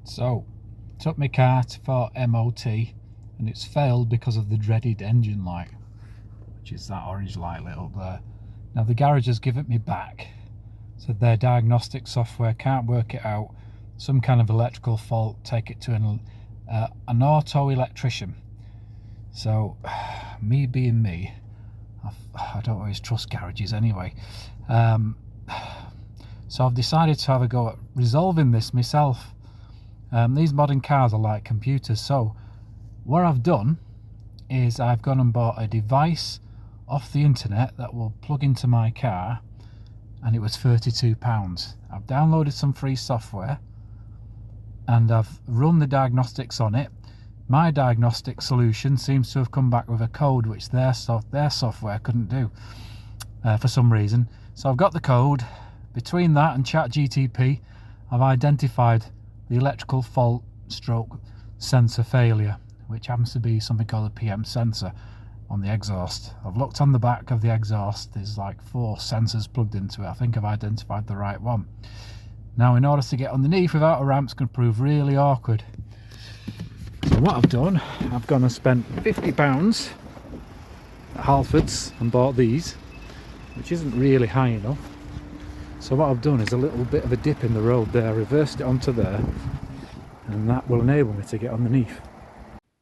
So, took my car for MOT and it's failed because of the dreaded engine light, which is that orange light lit up there. Now the garage has given it me back, so their diagnostic software can't work it out. Some kind of electrical fault, take it to an auto electrician. So, me being me, I don't always trust garages anyway. So I've decided to have a go at resolving this myself. These modern cars are like computers, so what I've done is I've gone and bought a device off the internet that will plug into my car, and it was £32. I've downloaded some free software and I've run the diagnostics on it. My diagnostic solution seems to have come back with a code which their software couldn't do for some reason. So I've got the code. Between that and ChatGTP, I've identified the electrical fault stroke sensor failure, which happens to be something called a PM sensor on the exhaust. I've looked on the back of the exhaust, there's like 4 sensors plugged into it. I think I've identified the right one. Now, in order to get underneath without a ramp, it's going to prove really awkward. So what I've done, I've gone and spent £50 at Halfords and bought these, which isn't really high enough. So what I've done is a little bit of a dip in the road there, reversed it onto there, and that will enable me to get underneath.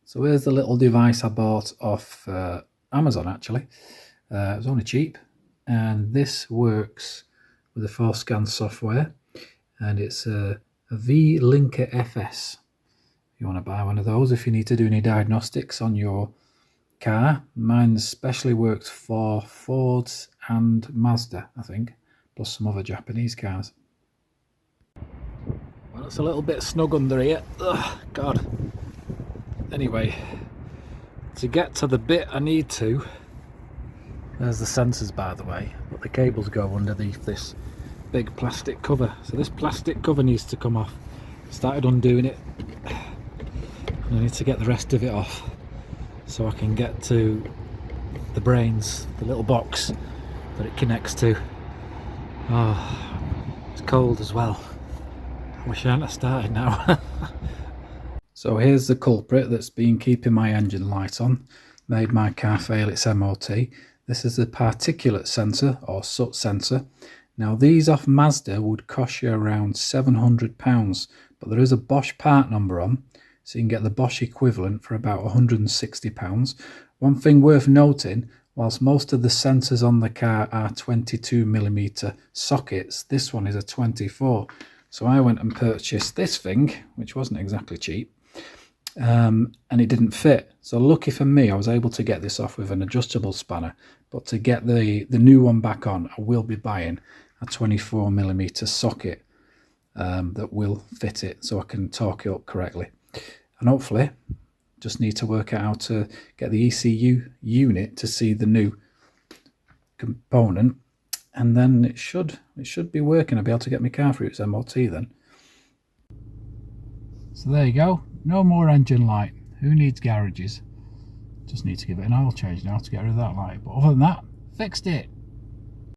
So here's the little device I bought off Amazon actually. It was only cheap, and this works with the FORScan software, and it's a vLinker FS. You want to buy one of those if you need to do any diagnostics on your car. Mine especially works for Fords and Mazda, I think, plus some other Japanese cars. Well, it's a little bit snug under here. Ugh, God. Anyway, to get to the bit I need to, there's the sensors by the way, but the cables go underneath this big plastic cover. So this plastic cover needs to come off. Started undoing it, and I need to get the rest of it off so I can get to the brains, the little box that it connects to. Oh, it's cold as well. I wish I hadn't started now. So here's the culprit that's been keeping my engine light on, made my car fail its MOT. This is the particulate sensor, or soot sensor. Now these off Mazda would cost you around £700, but there is a Bosch part number on, so you can get the Bosch equivalent for about £160. One thing worth noting, whilst most of the sensors on the car are 22mm sockets, this one is a 24. So I went and purchased this thing, which wasn't exactly cheap, and it didn't fit. So lucky for me, I was able to get this off with an adjustable spanner, but to get the new one back on, I will be buying a 24mm socket that will fit it so I can torque it up correctly. And hopefully, just need to work out how to get the ECU unit to see the new component, and then it should be working. I'll be able to get my car through its MOT then. So there you go, no more engine light. Who needs garages? Just need to give it an oil change now to get rid of that light, but other than that, fixed it.